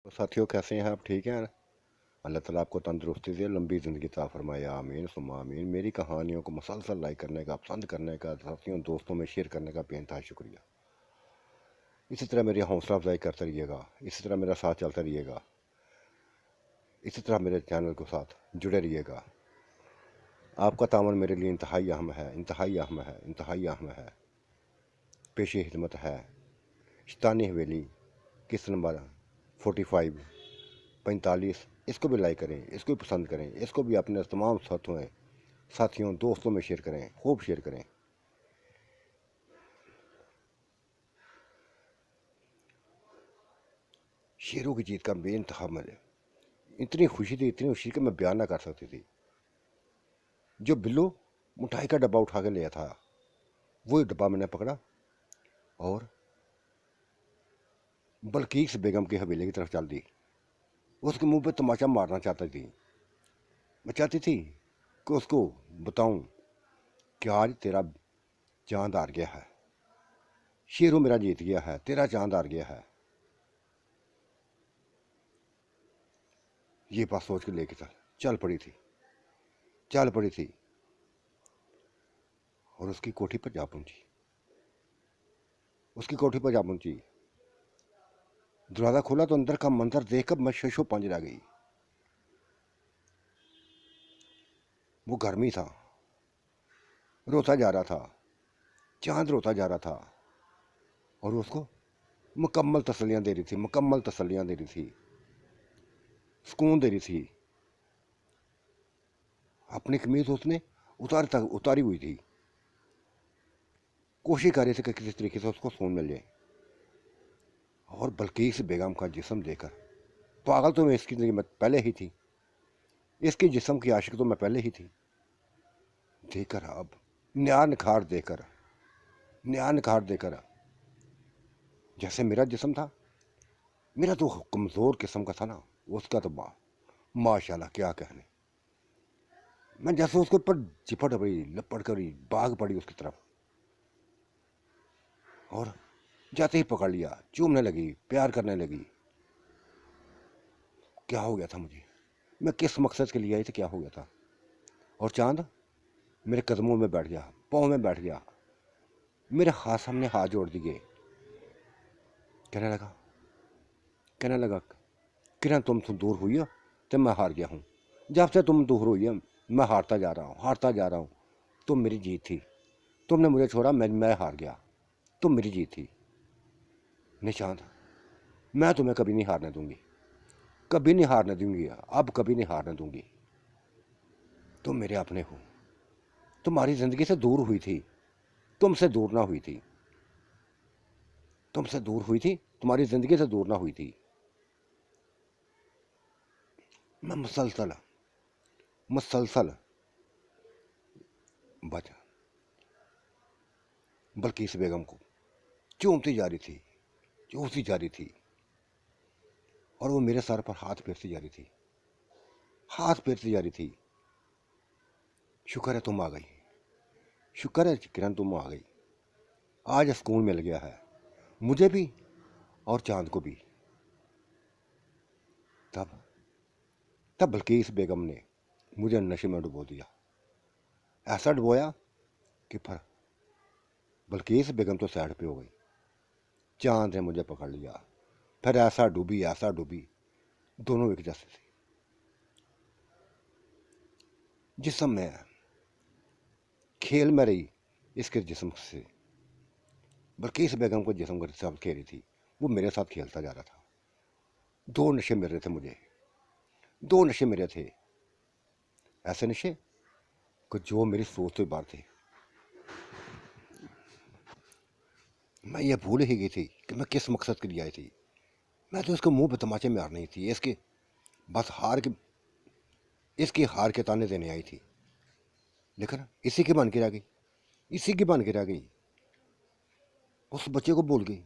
तो साथियों, कैसे हैं आप? ठीक हैं? अल्लाह ताला आपको तंदुरुस्ती दे, लंबी ज़िंदगी अता फरमाए। आमीन सुम्मा आमीन। मेरी कहानियों को मुसलसल लाइक करने का, पसंद करने का, साथियों दोस्तों में शेयर करने का बेइंतहा शुक्रिया। इसी तरह मेरी हौसला अफजाई करते रहिएगा, इसी तरह मेरा साथ चलता रहिएगा, इसी तरह मेरे चैनल के साथ जुड़े रहिएगा। आपका तावन मेरे लिए इंतहाई अहम है, इंतहाई अहम है, इंतहाई अहम है। पेशे खिदमत है शैतानी हवेली, किस्त नंबर 45 45। इसको भी लाइक करें, इसको भी पसंद करें, इसको भी अपने तमाम साथियों दोस्तों में शेयर करें, खूब शेयर करें। शेरों की जीत का बेइंतहा मज़ा, इतनी खुशी थी, इतनी खुशी कि मैं बयान ना कर सकती थी। जो बिल्लू मिठाई का डब्बा उठा के लिया था, वही डब्बा मैंने पकड़ा और बल्कीस बेगम की हवेली की तरफ चल दी। उसके मुंह पे तमाचा मारना चाहती थी। मैं चाहती थी कि उसको बताऊं कि आज तेरा चांद हार गया है, शेरों मेरा जीत गया है, तेरा चांद हार गया है। ये बात सोच के लेके चल पड़ी थी, चल पड़ी थी और उसकी कोठी पर जा पहुंची, उसकी कोठी पर जा पहुंची। दरवाज़ा खोला तो अंदर का मंजर देखकर मैं शशो पंज रह गई। वो गर्मी था, रोता जा रहा था, चांद रोता जा रहा था और उसको मुकम्मल तसल्लियाँ दे रही थी, मुकम्मल तसल्लियाँ दे रही थी, सुकून दे रही थी। अपनी कमीज उसने उतारी हुई थी, कोशिश कर रही थी कि किसी तरीके से उसको सुकून मिल जाए। और बल्कीस बेगम का जिस्म देखकर पागल तो मैं इसकी ज़िंदगी में पहले ही थी, इसके जिस्म की आशिक तो मैं पहले ही थी। देखकर अब नया निखार देकर, नया निखार देकर, जैसे मेरा जिस्म था, मेरा तो कमज़ोर किस्म का था ना, उसका तो माशाल्लाह क्या कहने। मैं जैसे उसके ऊपर चिपट गई, लपट कर भाग पड़ी उसकी तरफ और जाते ही पकड़ लिया, चूमने लगी, प्यार करने लगी। क्या हो गया था मुझे, मैं किस मकसद के लिए आई थी, क्या हो गया था। और चांद मेरे कदमों में बैठ गया, पाँव में बैठ गया, मेरे हाथ सामने हाथ जोड़ दिए। कहने लगा, कहने लगा, किरण तुम दूर हुई हो तो मैं हार गया हूँ। जब से तुम दूर हुई है मैं हारता जा रहा हूँ, हारता जा रहा हूँ। तुम मेरी जीत थी, तुमने मुझे छोड़ा, मैं हार गया, तुम मेरी जीत थी। निशांत, मैं तुम्हें कभी नहीं हारने दूंगी, कभी नहीं हारने दूंगी, अब कभी नहीं हारने दूंगी। तुम मेरे अपने हो, तुम्हारी ज़िंदगी से दूर हुई थी, तुमसे दूर ना हुई थी, तुमसे दूर हुई थी, तुम्हारी ज़िंदगी से दूर ना हुई थी। मैं मुसलसल मुसलसल बच बल्किस बेगम को चूमती जा रही थी, चूमती जा रही थी और वो मेरे सर पर हाथ फेरती जा रही थी, हाथ फेरती जा रही थी। शुक्र है तुम आ गई, शुक्र है किरण तुम आ गई, आज सुकून मिल गया है मुझे भी और चांद को भी। तब तब बल्किस बेगम ने मुझे नशे में डुबो दिया, ऐसा डुबोया कि फिर बल्किस बेगम तो साइड पे हो गई, चांद ने मुझे पकड़ लिया, फिर ऐसा डूबी, ऐसा डूबी, दोनों एक जैसे थे। जिसम में खेल में रही इसके जिस्म से, बल्किस बेगम को जिस्म के साथ खेली थी, वो मेरे साथ खेलता जा रहा था। दो नशे मिल रहे थे मुझे, दो नशे मेरे थे, ऐसे नशे कि जो मेरी सोच से बाहर थे। मैं ये भूल ही गई थी कि मैं किस मकसद के लिए आई थी। मैं तो इसको मुंह पे तमाचे मार नहीं थी, इसके बस हार के, इसकी हार के ताने देने आई थी। लेकिन इसी की बन के रह गई, इसी की बन के रह गई। उस बच्चे को भूल गई,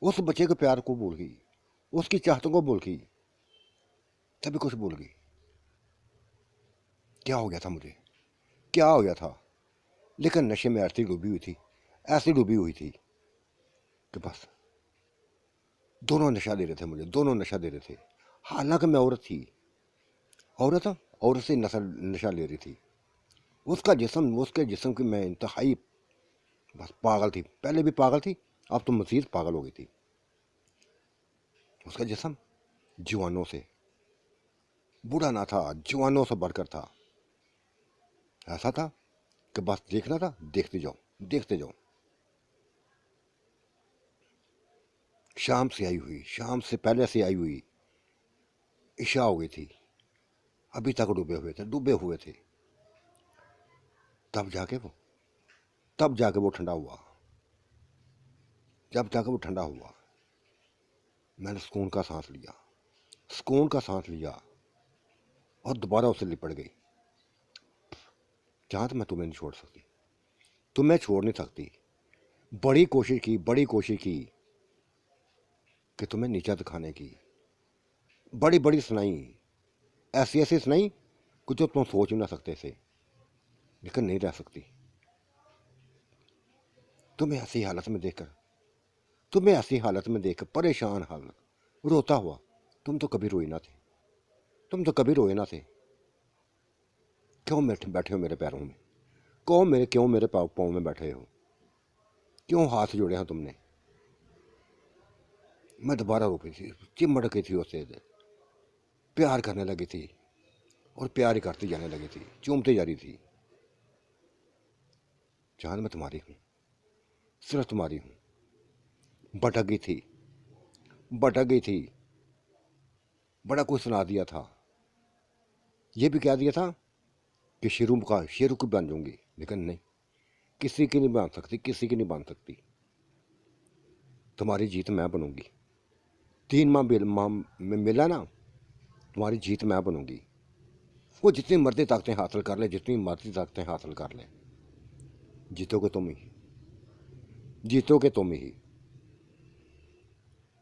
उस बच्चे के प्यार को भूल गई, उसकी चाहतों को भूल गई, सभी कुछ भूल गई। क्या हो गया था मुझे, क्या हो गया था। लेकिन नशे में ऐसी डूबी हुई थी, ऐसी डूबी हुई थी कि बस दोनों नशा दे रहे थे मुझे, दोनों नशा दे रहे थे। हालांकि मैं औरत थी, औरत औरत से नशा नशा ले रही थी। उसका जिस्म, उसके जिस्म की मैं इंतहाई बस पागल थी, पहले भी पागल थी, अब तो मज़ीद पागल हो गई थी। उसका जिस्म जवानों से बूढ़ा ना था, जवानों से बढ़कर था। ऐसा था कि बस देखना था, देखते जाओ, देखते जाओ। शाम से आई हुई, शाम से पहले से आई हुई, इशा हो गई थी, अभी तक डूबे हुए थे, डूबे हुए थे। तब जाके वो तब जाके वो ठंडा हुआ, जब जाके वो ठंडा हुआ, मैंने सुकून का सांस लिया, सुकून का सांस लिया, और दोबारा उससे लिपट गई। जहाँ तो मैं तुम्हें नहीं छोड़ सकती, तुम्हें छोड़ नहीं सकती। बड़ी कोशिश की, बड़ी कोशिश की कि तुम्हें नीचा दिखाने की, बड़ी बड़ी सुनाई, ऐसी ऐसी सुनाई कि जो तुम सोच भी ना सकते थे, लेकिन नहीं रह सकती। तुम्हें ऐसी हालत में देखकर, तुम्हें ऐसी हालत में देखकर, परेशान हालत, रोता हुआ, तुम तो कभी रोए ना थे, तुम तो कभी रोए ना थे। क्यों बैठे हो मेरे पैरों में, क्यों मेरे पाँव में बैठे हो, क्यों हाथ जोड़े हैं तुमने। मैं दोबारा रो पी थी, चिमड़ गई थी उससे, प्यार करने लगी थी, और प्यार ही करती जाने लगी थी, चूमती जा रही थी। जान मैं तुम्हारी हूँ, सिर्फ तुम्हारी हूँ। भटक गई थी, भटक गई थी, बड़ा कुछ सुना दिया था, ये भी कह दिया था कि शेरू की बन जाऊंगी, लेकिन नहीं, किसी की नहीं बन सकती, किसी की नहीं बन सकती। तुम्हारी जीत मैं बनूंगी। 3 माह में मिला ना, तुम्हारी जीत मैं बनूंगी। वो जितनी मर्जी ताकतें हासिल कर ले, जितनी मर्जी ताकतें हासिल कर ले, जीतोगे तुम ही, जीतोगे तुम ही।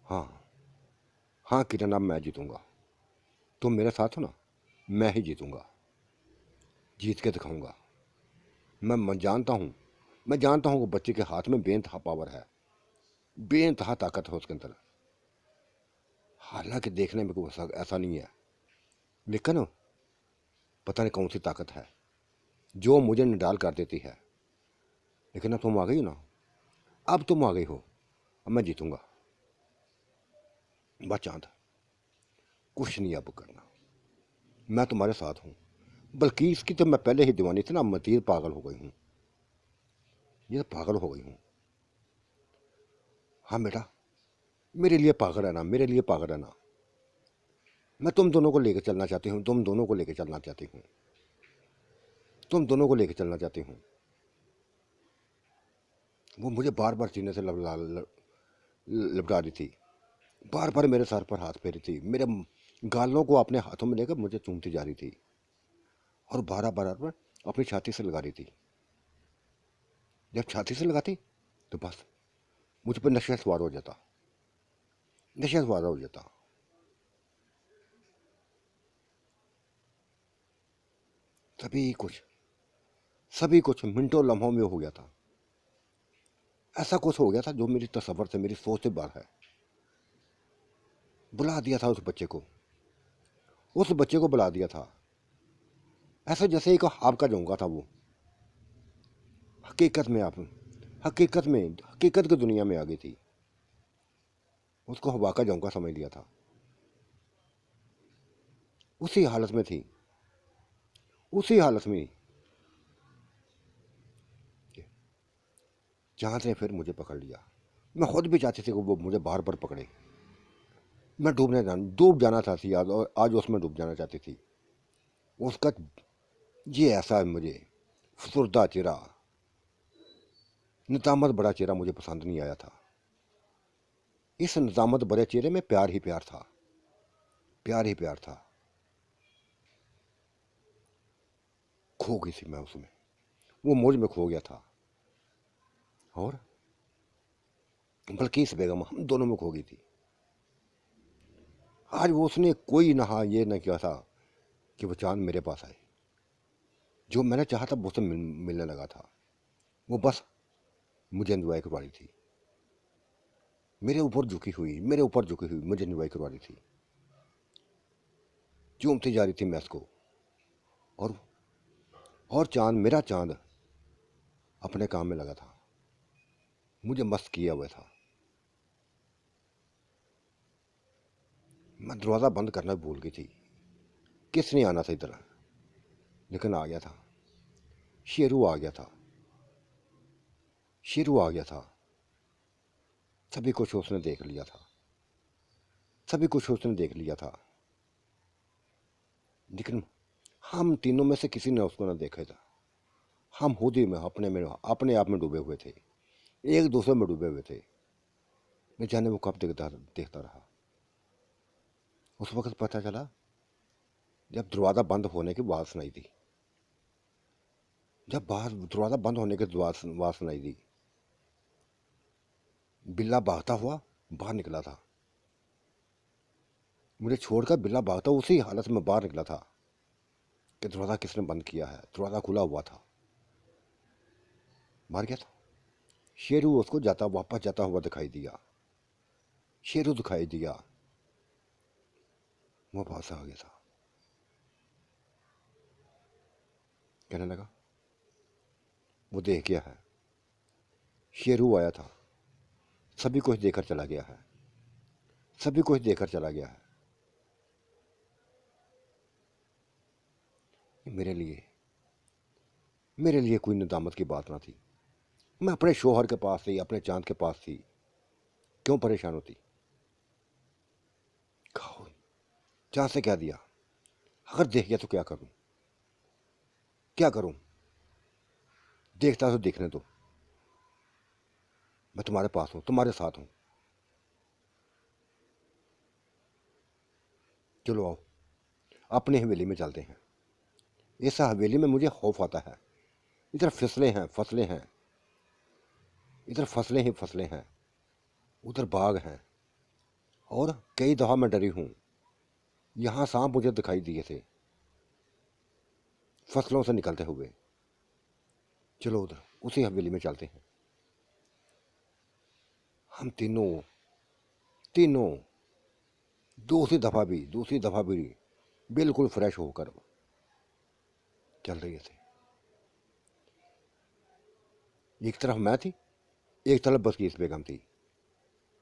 हाँ, हाँ किरण, अब मैं जीतूंगा। तुम मेरे साथ हो ना, मैं ही जीतूंगा, जीत के दिखाऊंगा। मैं जानता हूँ, मैं जानता हूँ कि बच्चे के हाथ में बेइंतहा पावर है, बेइंतहा ताकत है उसके अंदर। हालांकि देखने में कोई ऐसा नहीं है, लेकिन पता नहीं कौन सी ताकत है जो मुझे निडाल कर देती है। लेकिन अब तुम आ गई हो ना, अब तुम आ गई हो, अब मैं जीतूंगा। बस चांद, कुछ नहीं अब करना, मैं तुम्हारे साथ हूँ। बल्कि इसकी तो मैं पहले ही दीवानी थी ना, मतीर पागल हो गई हूँ, ये तो पागल हो गई हूँ। हाँ बेटा, मेरे लिए पागल है ना, मेरे लिए पागल है ना। मैं तुम दोनों को लेकर चलना चाहती हूँ, तुम दोनों को लेकर चलना चाहती हूँ, तुम दोनों को लेकर चलना चाहती हूँ। वो मुझे बार बार सीने से लपटा रही थी, बार बार मेरे सर पर हाथ फेरी थी, मेरे गालों को अपने हाथों में लेकर मुझे चूमती जा रही थी, और बारह बार पर अपनी छाती से लगा रही थी। जब छाती से लगाती तो बस मुझ पर नशा सवार हो जाता, नशा सवार हो जाता। सभी कुछ, सभी कुछ मिनटों लम्हों में हो गया था। ऐसा कुछ हो गया था जो मेरी तसव्वुर से, मेरी सोच से बाहर है। बुला दिया था उस बच्चे को, उस बच्चे को बुला दिया था, ऐसा जैसे एक ख्वाब का जाऊंगा था वो। हकीकत में आप, हकीकत की दुनिया में आ गई थी, उसको हवा का झोंका समझ लिया था। उसी हालत में थी, उसी हालत में जहां से फिर मुझे पकड़ लिया। मैं खुद भी चाहती थी कि वो मुझे बार बार पकड़े। मैं डूब जाना चाहती, आज उसमें डूब जाना चाहती थी। उसका ये ऐसा मुझे फुसुर्दा चेहरा, नितामत बड़ा चेहरा मुझे पसंद नहीं आया था। इस निजामत बड़े चेहरे में प्यार ही प्यार था, प्यार ही प्यार था। खो गई थी मैं उसमें, वो मुझ में खो गया था, और बल्कि इस बेगम हम दोनों में खो गई थी। आज वो उसने कोई नहा ये न किया था कि वो चांद मेरे पास आए। जो मैंने चाहा था वो उससे मिलने लगा था, वो बस मुझे एंजॉय करवा रही थी। मेरे ऊपर झुकी हुई, मेरे ऊपर झुकी हुई मुझे निभाई करवा रही थी, चूमती जा रही थी मैं उसको। और चांद, मेरा चांद अपने काम में लगा था, मुझे मस्त किया हुआ था। मैं दरवाज़ा बंद करना भूल गई थी। किसने आना था इधर, लेकिन आ गया था। शेरू आ गया था, शेरू आ गया था। सभी कुछ उसने देख लिया था, सभी कुछ उसने देख लिया था, लेकिन हम तीनों में से किसी ने उसको ना देखा था। हम खुद ही में अपने आप में डूबे हुए थे, एक दूसरे में डूबे हुए थे। न जाने वो कब देखता रहा। उस वक्त पता चला जब दरवाज़ा बंद होने की आवाज़ सुनाई दी, जब बाहर दरवाज़ा बंद होने की आवाज़ सुनाई दी, बिल्ला भागता हुआ बाहर निकला था। मुझे छोड़कर बिल्ला भागता उसी हालत में बाहर निकला था कि दरवाज़ा किसने बंद किया है। दरवाज़ा खुला हुआ था, मर गया था। शेरू उसको वापस जाता हुआ दिखाई दिया, शेरू दिखाई दिया, वो पास आ गया था। कहने लगा वो देख गया है, शेरू आया था, सभी कुछ देकर चला गया है, सभी कुछ देकर चला गया है। मेरे लिए कोई नदामत की बात ना थी। मैं अपने शोहर के पास थी, अपने चांद के पास थी, क्यों परेशान होती। खाओ, चांद से क्या दिया, अगर देख गया तो क्या करूं, क्या करूं, देखता तो देखने दो। मैं तुम्हारे पास हूं, तुम्हारे साथ हूं, चलो आओ अपनी हवेली में चलते हैं। इस हवेली में मुझे खौफ आता है। इधर फसलें हैं, फसलें हैं, इधर फसलें ही फसलें हैं, उधर बाग हैं, और कई दफ़ा मैं डरी हूं। यहाँ सांप मुझे दिखाई दिए थे फसलों से निकलते हुए। चलो उधर उसी हवेली में चलते हैं। हम तीनों तीनों दूसरी दफ़ा भी बिल्कुल फ्रेश होकर चल रहे थे। एक तरफ मैं थी, एक तरफ बल्कीस बेगम थी।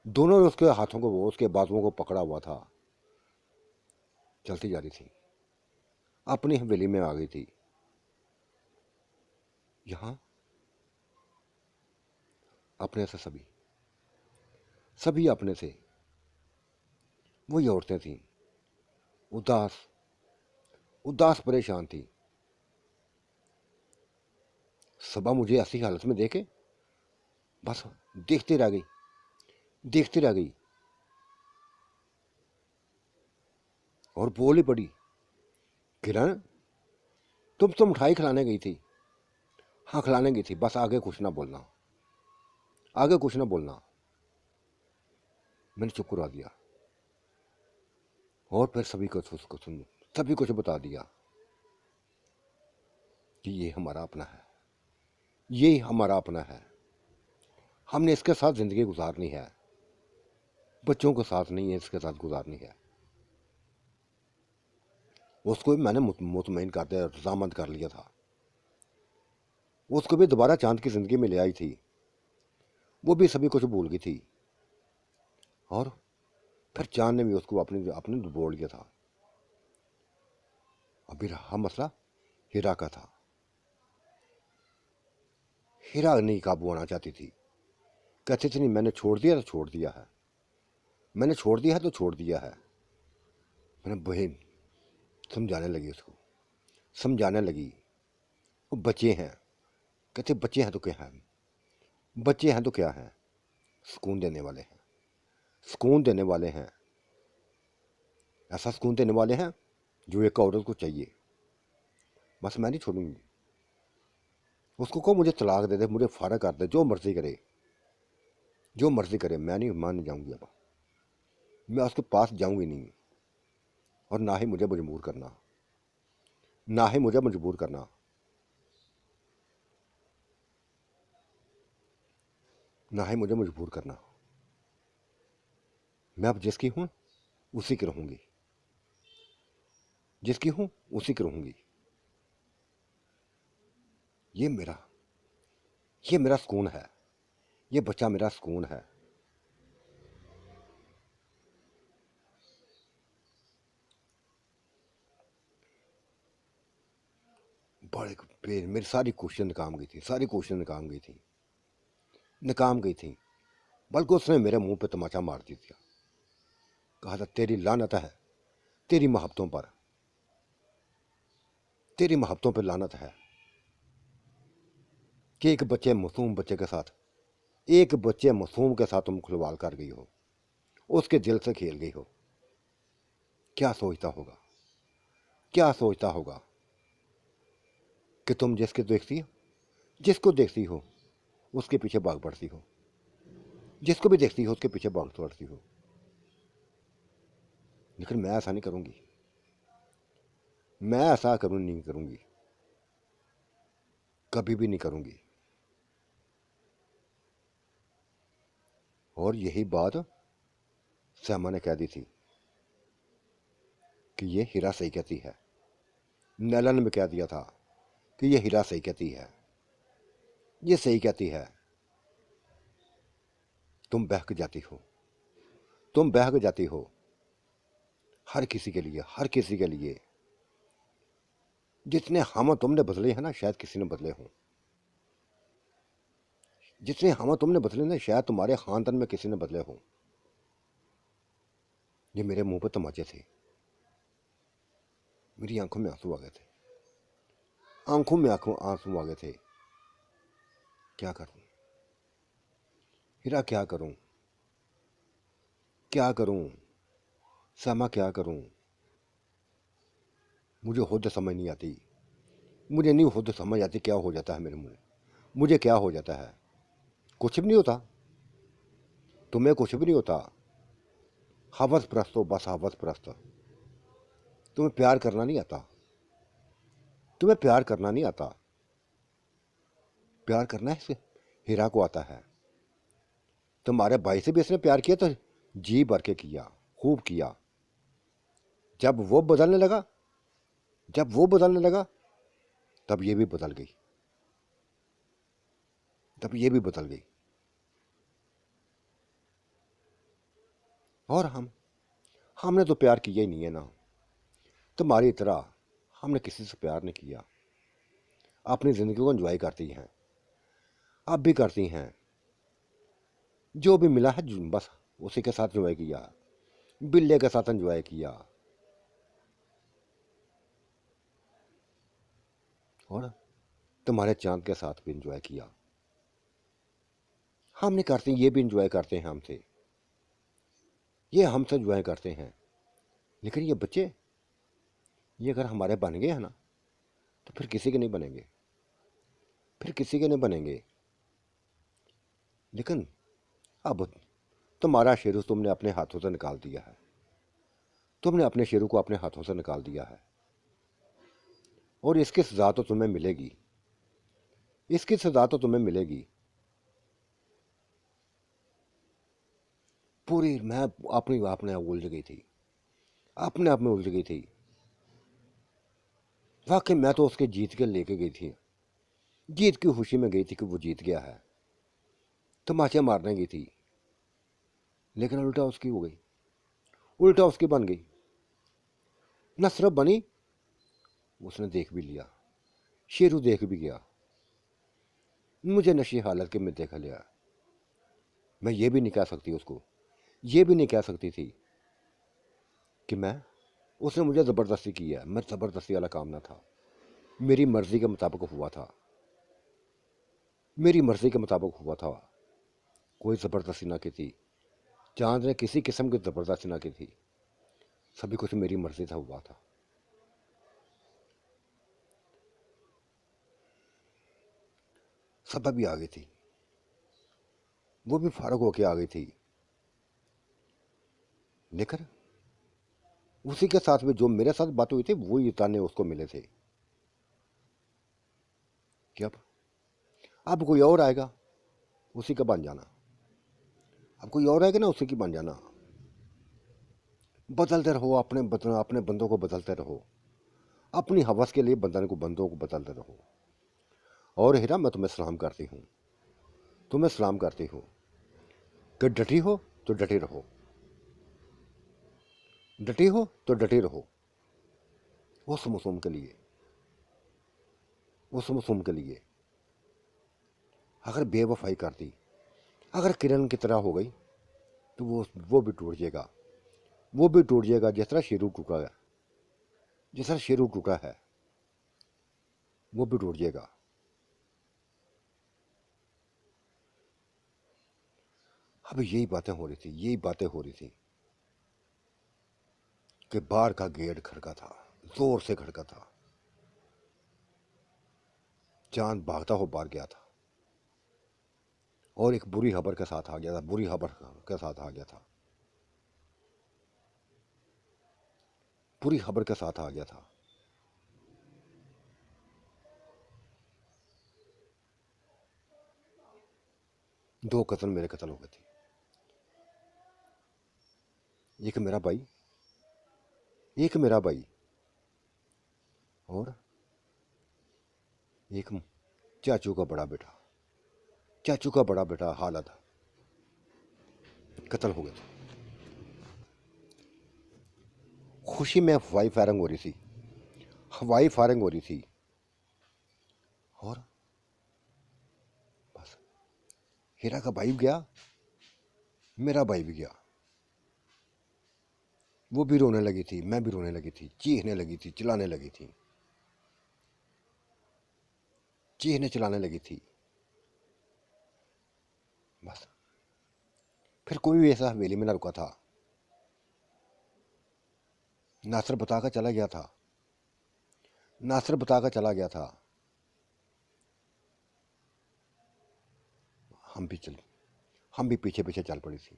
दोनों ने उसके हाथों को, उसके बाजुओं को पकड़ा हुआ था, चलती जा रही थी, अपनी हवेली में आ गई थी। यहाँ अपने से सभी अपने से, वही औरतें थीं, उदास उदास परेशान थी। सबा मुझे ऐसी हालत में देखे बस देखती रह गई, देखती रह गई, और बोली पड़ी, किरण तुम मिठाई खिलाने गई थी। हाँ खिलाने गई थी, बस आगे कुछ ना बोलना, आगे कुछ ना बोलना। मैंने चुप करवा दिया, और फिर सभी कुछ बता दिया कि ये हमारा अपना है, ये हमारा अपना है, हमने इसके साथ ज़िंदगी गुजारनी है, बच्चों के साथ नहीं है, इसके साथ गुजारनी है। उसको भी मैंने मुतमईन कर दिया, रजामंद कर लिया था। उसको भी दोबारा चांद की ज़िंदगी में ले आई थी, वो भी सभी कुछ भूल गई थी, और फिर चांद ने भी उसको अपने अपने बोल दिया था। अभी रहा मसला हीरा का था। हीरा नहीं काबू आना चाहती थी, कहती थी नहीं मैंने छोड़ दिया तो छोड़ दिया है, मैंने छोड़ दिया है तो छोड़ दिया है। मैंने बहन समझाने लगी, उसको समझाने लगी, वो बच्चे हैं, कहते बच्चे हैं तो क्या है, बच्चे हैं तो क्या है, सुकून देने वाले हैं, सुकून देने वाले हैं, ऐसा सुकून देने वाले हैं जो एक औरत को चाहिए। बस मैं नहीं छोड़ूंगी उसको, को मुझे तलाक दे दे, मुझे फारग कर दे, जो मर्जी करे, जो मर्जी करे, मैं नहीं मान जाऊंगी। अब मैं उसके पास जाऊंगी नहीं, और ना ही मुझे मजबूर करना, ना ही मुझे मजबूर करना, ना ही मुझे मजबूर करना। मैं अब जिसकी हूँ उसी की रहूँगी, जिसकी हूँ उसी की रहूँगी। ये मेरा ये मेरा सुकून है, ये बच्चा मेरा सुकून है। बड़े मेरी सारी कोशिशें नाकाम गई थी, सारी कोशिशें नाकाम गई थी, नाकाम गई थी। बल्कि उसने मेरे मुंह पे तमाचा मार दिया, कहा था तेरी लानत है, तेरी मोहब्बतों पर, तेरी मोहब्बतों पर लानत है कि एक बच्चे मासूम बच्चे के साथ, एक बच्चे मासूम के साथ तुम खिलवाड़ कर गई हो, उसके दिल से खेल गई हो। क्या सोचता होगा, क्या सोचता होगा कि तुम जिसको देखती हो उसके पीछे भाग पड़ती हो, जिसको भी देखती हो उसके पीछे भाग पड़ती हो। लेकिन मैं ऐसा नहीं करूंगी, मैं ऐसा नहीं करूंगी, कभी भी नहीं करूंगी। और यही बात श्यामा ने कह दी थी कि ये हीरा सही कहती है। नैला ने भी कह दिया था कि ये हीरा सही कहती है, ये सही कहती है। तुम बहक जाती हो, तुम बहक जाती हो हर किसी के लिए, हर किसी के लिए। जितने हम तुमने बदले हैं ना, शायद किसी ने बदले हों। जितने हम तुमने बदले ना, शायद तुम्हारे खानदान में किसी ने बदले हों। ये मेरे मुंह पर तमाचे थे, मेरी आंखों में आंसू आ गए थे, आंखों में आंसू आ गए थे। क्या करूं हीरा, क्या करूं, क्या करूं श्यामा, क्या करूं। मुझे खुद समझ नहीं आती, मुझे नहीं खुद समझ आती क्या हो जाता है मेरे मुंह, मुझे क्या हो जाता है। कुछ भी नहीं होता, तुम्हें कुछ भी नहीं होता। हवस प्रस्त हो, बस हवस प्रस्त। तुम्हें प्यार करना नहीं आता, तुम्हें प्यार करना नहीं आता। प्यार करना है हीरा को आता है। तुम्हारे भाई से भी इसने प्यार किया तो जी भर के किया, खूब किया। जब वो बदलने लगा, जब वो बदलने लगा, तब ये भी बदल गई, तब ये भी बदल गई। और हमने तो प्यार किया ही नहीं है ना। तुम्हारी तरह हमने किसी से प्यार नहीं किया। अपनी ज़िंदगी को एंजॉय करती हैं, अब भी करती हैं। जो भी मिला है बस उसी के साथ एंजॉय किया, बिल्ले के साथ एंजॉय किया। और तुम्हारे चांद के साथ भी एंजॉय किया। हम नहीं करते, ये भी एंजॉय करते हैं हमसे, ये हमसे एंजॉय करते हैं। लेकिन ये बच्चे, ये अगर हमारे बन गए हैं ना, तो फिर किसी के नहीं बनेंगे, फिर किसी के नहीं बनेंगे। लेकिन अब तुम्हारा शेरू तुमने अपने हाथों से निकाल दिया है, तुमने अपने शेरू को अपने हाथों से निकाल दिया है। और इसकी सजा तो तुम्हें मिलेगी, इसकी सजा तो तुम्हें मिलेगी। पूरी मैं अपनी अपने आप उलझ गई थी, अपने आप में उलझ गई थी। वाकई मैं तो उसके जीत के लेके गई थी, जीत की खुशी में गई थी कि वो जीत गया है, तमाचे मारने गई थी। लेकिन उल्टा उसकी हो गई, उल्टा उसकी बन गई। न सिर्फ बनी, उसने देख भी लिया, शेरू देख भी गया, मुझे नशे हालत के में देख लिया। मैं ये भी नहीं कह सकती उसको, ये भी नहीं कह सकती थी कि मैं, उसने मुझे ज़बरदस्ती की है। मैं ज़बरदस्ती वाला काम ना था, मेरी मर्ज़ी के मुताबिक हुआ था, मेरी मर्ज़ी के मुताबिक हुआ था। कोई ज़बरदस्ती ना की थी, चांद ने किसी किस्म की ज़बरदस्ती ना की थी। सभी कुछ मेरी मर्ज़ी था हुआ था। सब भी आ गई थी, वो भी फारग होके आ गई थी। लेकिन उसी के साथ में जो मेरे साथ बात हुई थी, वो ये ताने उसको मिले थे कि अब कोई और आएगा, उसी का बन जाना। अब कोई और आएगा ना, उसी की बन जाना। बदलते रहो, अपने बंदों को बदलते रहो, अपनी हवस के लिए बंदों को बदलते रहो। और हीरा, मैं तुम्हें सलाम करती हूँ, तुम्हें सलाम करती हूँ कि डटी हो तो डटे रहो, डटी हो तो डटे रहो। उस मौसम के लिए, उस मौसम के लिए अगर बेवफाई कर दी, अगर किरण की तरह हो गई, तो वो भी टूट जाएगा, वो भी टूट जाएगा जिस तरह शेरू टूटा है, जिस तरह शेरू टूटा है वो भी टूट जाएगा। अब यही बातें हो रही थी, यही बातें हो रही थी कि बाहर का गेट खड़का था, जोर से खड़का था। चांद भागता हो बाहर गया था और एक बुरी खबर के साथ आ गया था, बुरी खबर के साथ आ गया था, बुरी खबर के साथ आ गया था। दो कत्ल मेरे कत्ल हो गए थे, एक मेरा भाई, एक मेरा भाई और एक चाचू का बड़ा बेटा, चाचू का बड़ा बेटा हालत कत्ल हो गए थे। खुशी में हवाई फायरिंग हो रही थी, हवाई फायरिंग हो रही थी। और बस हीरा का भाई भी गया, मेरा भाई भी गया। वो भी रोने लगी थी, मैं भी रोने लगी थी, चीखने लगी थी, चिल्लाने लगी थी, चीखने चिल्लाने लगी थी। बस फिर कोई भी ऐसा हवेली में ना रुका था। नासर बताकर चला गया था, नासर बताकर चला गया था। हम भी चल हम भी पीछे पीछे चल पड़ी थी,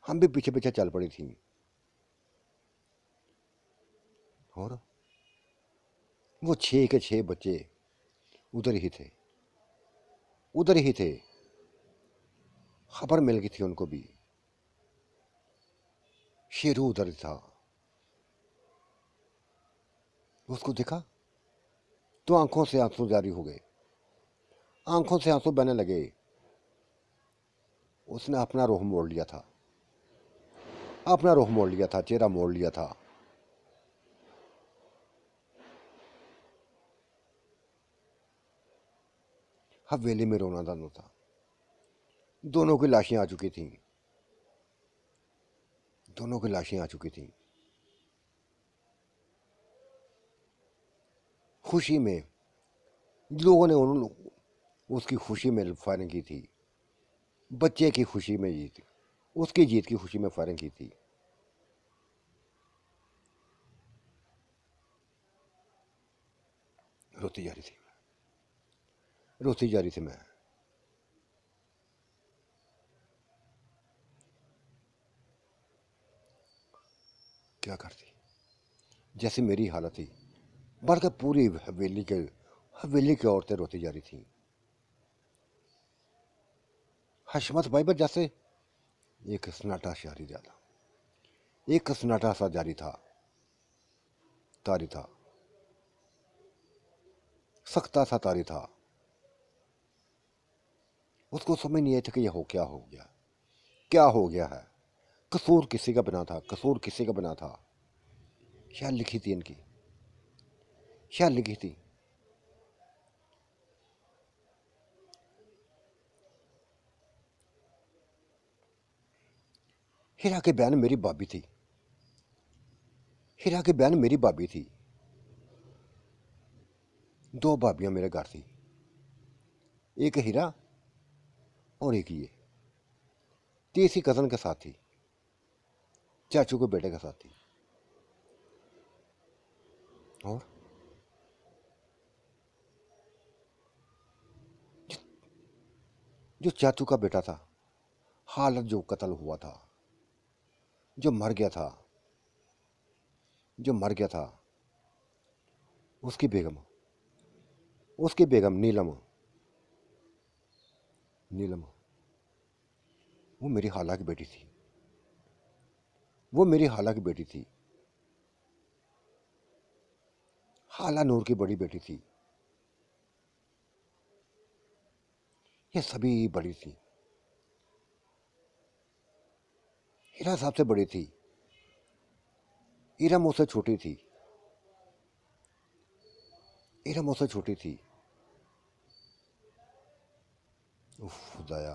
हम भी पीछे पीछे चल पड़ी थी। और वो 6 के 6 बच्चे उधर ही थे, उधर ही थे। खबर मिल गई थी उनको भी, शेरू उधर था। उसको देखा तो आंखों से आंसू जारी हो गए, आंखों से आंसू बहने लगे। उसने अपना रुख मोड़ लिया था, अपना रुख मोड़ लिया था, चेहरा मोड़ लिया था। हवेली में रोना दाना था। दोनों की लाशें आ चुकी थीं, दोनों की लाशें आ चुकी थीं। खुशी में लोगों ने उसकी खुशी में फायरिंग की थी, बच्चे की खुशी में जीत, उसकी जीत की खुशी में फायरिंग की थी। रोती जा रही थी, रोती जा रही थी मैं। क्या करती, जैसे मेरी हालत थी, बल्कि पूरी हवेली की औरतें रोती जा रही थी। हशमत भाई पर जैसे एक सन्नाटा जारी था, एक सन्नाटा सा जारी था, तारी था, सख्ता सा तारी था। उसको समझ नहीं आई थी कि यह हो क्या हो गया, क्या हो गया है। कसूर किसी का बना था, कसूर किसी का बना था। शायद लिखी थी इनकी, शायद लिखी थी। हीरा की बहन मेरी भाभी थी, हीरा की बहन मेरी भाभी थी। दो भाभियां मेरे घर थी, एक हीरा और एक ये। तीसरी कजन के साथ थी, चाचू के बेटे के साथ थी। और जो चाचू का बेटा था, हालत जो कत्ल हुआ था, जो मर गया था, जो मर गया था, उसकी बेगम, उसकी बेगम नीलम, नीलम वो मेरी खाला की बेटी थी, वो मेरी हाला की बेटी थी, हाला नूर की बड़ी बेटी थी। ये सभी बड़ी थी। हीरा साहब से बड़ी थी, हीरा मुझसे छोटी थी, हीरा मुझसे छोटी थी। उफ खुदाया,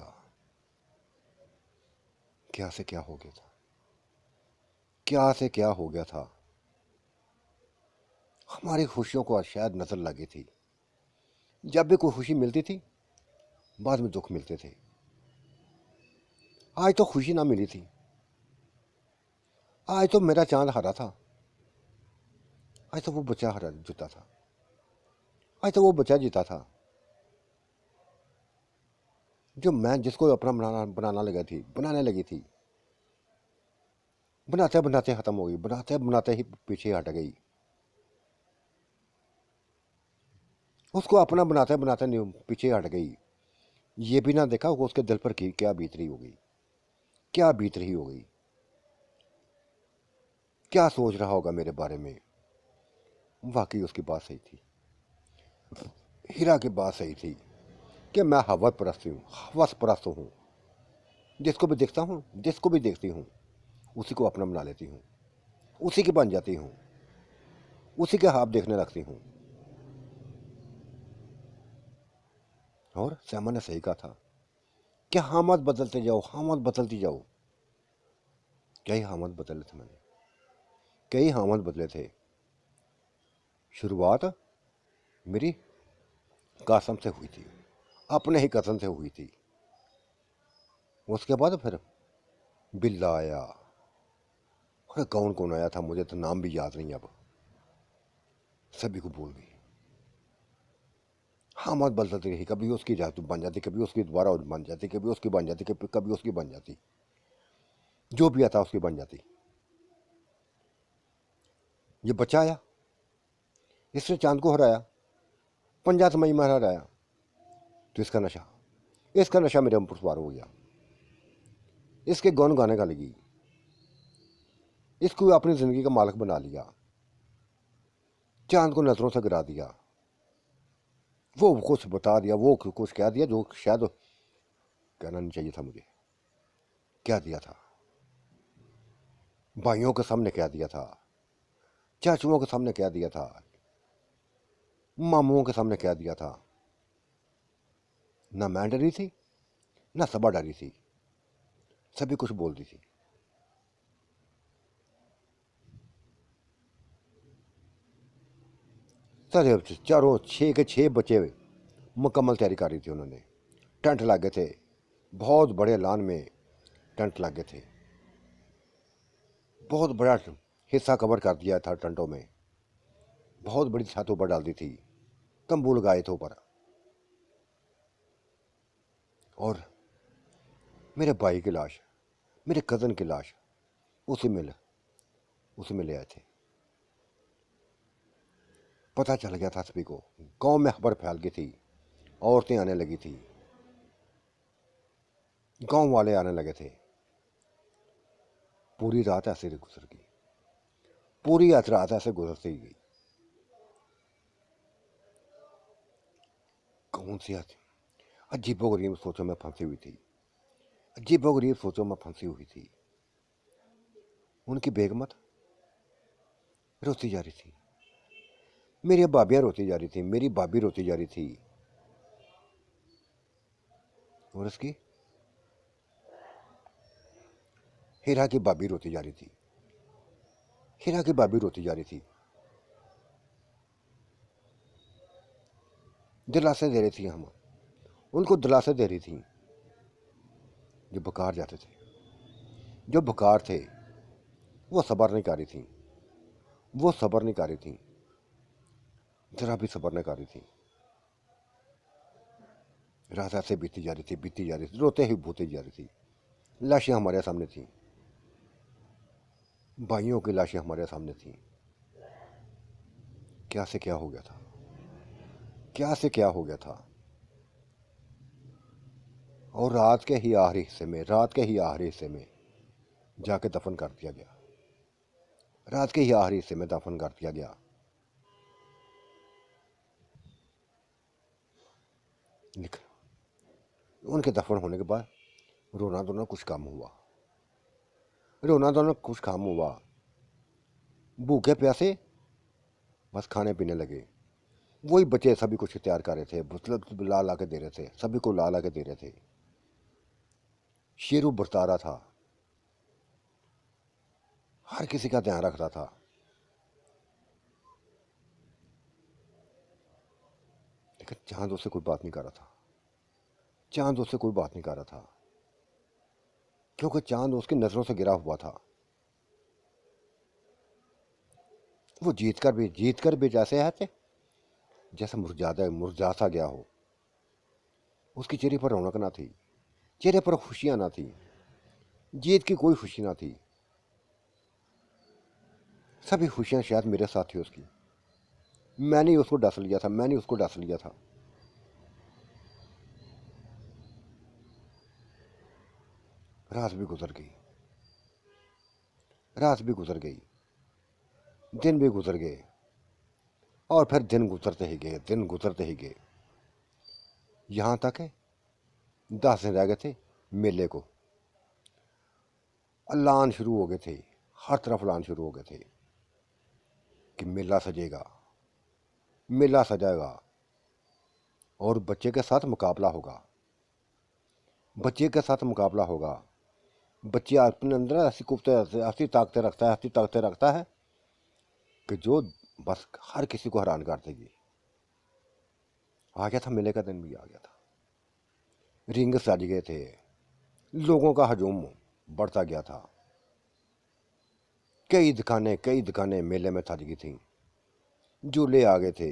क्या से क्या हो गया था, क्या से क्या हो गया था। हमारी खुशियों को शायद नजर लगी थी। जब भी कोई खुशी मिलती थी, बाद में दुख मिलते थे। आज तो खुशी ना मिली थी, आज तो मेरा चांद हरा था, आज तो वो बच्चा हरा जीता था, आज तो वो बच्चा जीता था जो मैं जिसको अपना बनाने लगी थी। बनाते बनाते खत्म हो गई, बनाते बनाते ही पीछे हट गई। उसको अपना बनाते बनाते नहीं पीछे हट गई। ये भी ना देखा वो उसके दिल पर क्या बीत रही होगी, क्या बीत रही होगी, क्या सोच रहा होगा मेरे बारे में। वाकई उसकी बात सही थी, हीरा की बात सही थी कि मैं हवस परस्त हूँ, हवस परस्त हूँ। जिसको भी देखता हूँ, जिसको भी देखती हूँ, उसी को अपना बना लेती हूँ, उसी की बन जाती हूँ, उसी के हाथ देखने लगती हूँ। और श्यामा ने सही कहा था कि हामत बदलते जाओ, हामत बदलती जाओ। कई हामत बदले थे मैंने, कई हामत बदले थे। शुरुआत मेरी कासम से हुई थी, अपने ही कसम से हुई थी। उसके बाद फिर बिल्ला आया। अरे कौन कौन आया था मुझे तो नाम भी याद नहीं अब, सभी को भूल गई। हामत बदलती रही, कभी उसकी जादू बन जाती, कभी उसकी दोबारा बन जाती, कभी उसकी बन जाती, कभी उसकी बन जाती, जो भी आता उसकी बन जाती। ये बच्चा आया, इसने चांद को हराया, पंजा समझ में हराया, तो इसका नशा मेरे ऊपर सवार हो गया। इसके गौन गाने का लगी, इसको अपनी जिंदगी का मालिक बना लिया, चांद को नजरों से गिरा दिया। वो कुछ बता दिया, वो कुछ कह दिया जो शायद कहना नहीं चाहिए था मुझे। क्या दिया था, भाइयों के सामने क्या दिया था, चाचुओं के सामने क्या दिया था, मामुओं के सामने क्या दिया था। ना मैं डरी थी, ना सबा डरी थी, सभी कुछ बोलती थी। सारे चारों छः के छः बच्चे मुकम्मल तैयारी कर रही थी उन्होंने। टेंट लागे थे, बहुत बड़े लान में टेंट लागे थे, बहुत बड़ा हिस्सा कवर कर दिया था टेंटों में, बहुत बड़ी छत ऊपर डाल दी थी, तंबू लगाए थे ऊपर। और मेरे भाई की लाश, मेरे कज़न की लाश उसी में ले आए थे। पता चल गया था सभी को, गांव में खबर फैल गई थी, औरतें आने लगी थी, गांव वाले आने लगे थे। पूरी रात ऐसे गुजर गई, पूरी रात ऐसे गुजरती गई। कौन सी अजीबोगरीब सोचों में फंसी हुई थी, अजीबोगरीब सोचों में फंसी हुई थी। उनकी बेगमत रोती जा रही थी, मेरी भाभियाँ रोती जा रही थी, मेरी भाभी रोती जा रही थी। और उसकी हीरा की भाभी रोती जा रही थी, हीरा की भाभी रोती जा रही थी। दिलासे दे रही थी, हम उनको दिलासे दे रही थी। जो बुखार जाते थे, जो बुखार थे, वो सब्र नहीं कर रही थी, वो सब्र नहीं कर रही थी, जरा भी सब्र नहीं कर रही थी। रात ऐसे बीती जा रही थी, बीती जा रही थी, रोते ही भूती जा रही थी। लाशें हमारे सामने थी, भाइयों की लाशें हमारे सामने थी। क्या से क्या हो गया था, क्या से क्या हो गया था। और रात के ही आखिरी हिस्से में, रात के ही आखिरी हिस्से में जाके दफन कर दिया गया। रात के ही आखिरी हिस्से में दफन कर दिया गया। उनके दफन होने के बाद रोना धोना कुछ कम हुआ, रोना धोना कुछ कम हुआ। भूखे प्यासे बस खाने पीने लगे। वही बच्चे सभी कुछ तैयार कर रहे थे, मतलब ला ला के दे रहे थे, सभी को ला ला के दे रहे थे। शेरू बरता रहा था, हर किसी का ध्यान रखता था। लेकिन चांद उससे कोई बात नहीं कर रहा था, चांद उससे कोई बात नहीं कर रहा था, क्योंकि चांद उसकी नजरों से गिरा हुआ था। वो जीत कर भी जैसे है थे जैसे मुरझा सा गया हो। उसकी चेहरे पर रौनक ना थी, चेहरे पर खुशियां ना थी, जीत की कोई खुशी ना थी। सभी खुशियां शायद मेरे साथ थी उसकी। मैंने उसको डस लिया था, मैंने उसको डस लिया था। रात भी गुजर गई, रात भी गुजर गई, दिन भी गुजर गए, और फिर दिन गुजरते ही गए, दिन गुजरते ही गए। यहां तक 10 दिन रह गए थे मेले को। ऐलान शुरू हो गए थे, हर तरफ ऐलान शुरू हो गए थे कि मेला सजेगा, मेला सजाएगा और बच्चे के साथ मुकाबला होगा, बच्चे के साथ मुकाबला होगा। बच्चे अपने अंदर ऐसी कुफ्ते ऐसी ताकतें रखता है, ऐसी ताकतें रखता है कि जो बस हर किसी को हैरान कर देगी। आ गया था, मेले का दिन भी आ गया था। रिंग सज गए थे, लोगों का हजूम बढ़ता गया था। कई दुकानें मेले में सज गई थी, झूले आ गए थे,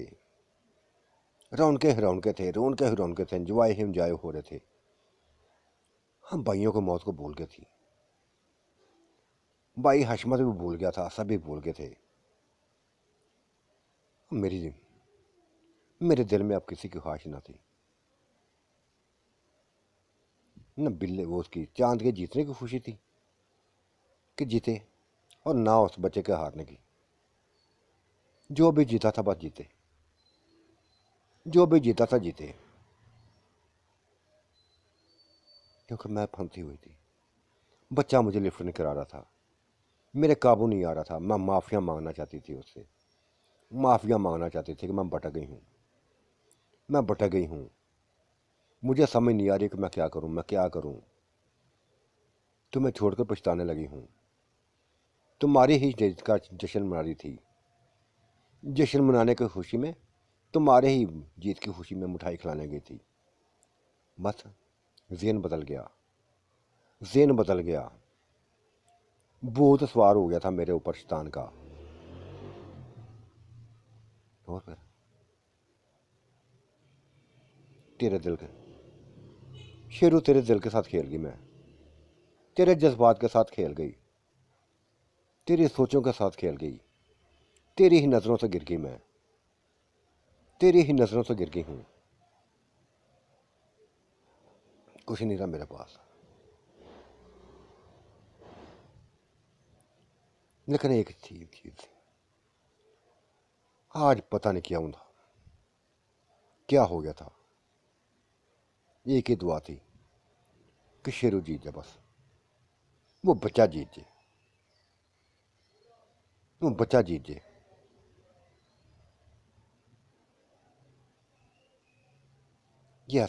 रौनके ही रौनके थे, रौनके ही रौनके थे, एंजॉय ही एंजॉय हो रहे थे। हम भाइयों को मौत को भूल गए थी, भाई हशमत भी भूल गया था, सभी भूल गए थे। मेरे दिल में अब किसी की ख्वाहिश ना थी, न बिल्ले वो उसकी चांद के जीतने की खुशी थी कि जीते, और ना उस बच्चे के हारने की। जो भी जीता था बस जीते, जो भी जीता था जीते, क्योंकि मैं फंसी हुई थी। बच्चा मुझे लिफ्ट नहीं करा रहा था, मेरे काबू नहीं आ रहा था। मैं माफ़िया मांगना चाहती थी उससे, माफ़िया मांगना चाहती थी कि मैं भटक गई हूँ, मैं भटक गई हूँ, मुझे समझ नहीं आ रही कि मैं क्या करूँ, मैं क्या करूँ। तुम्हें छोड़कर पछताने लगी हूँ। तुम्हारी ही जीत का जश्न मना रही थी, जश्न मनाने की खुशी में, तुम्हारे ही जीत की खुशी में मिठाई खिलाने गई थी। बस ज़ेन बदल गया, ज़ेन बदल गया। भूत सवार हो गया था मेरे ऊपर शैतान का। और फिर तेरे दिल के शेरू, तेरे दिल के साथ खेल गई मैं, तेरे जज्बात के साथ खेल गई, तेरी सोचों के साथ खेल गई, तेरी ही नज़रों से गिर गई मैं, तेरी ही नज़रों से गिर गई हूँ। कुछ नहीं रहा मेरे पास, लेकिन एक चीज थी। आज पता नहीं क्या था, क्या हो गया था। एक ही दुआ थी कि शेरू जीत जाए, बस वो बच्चा जीत जाए, वो बच्चा जीत जाए। ये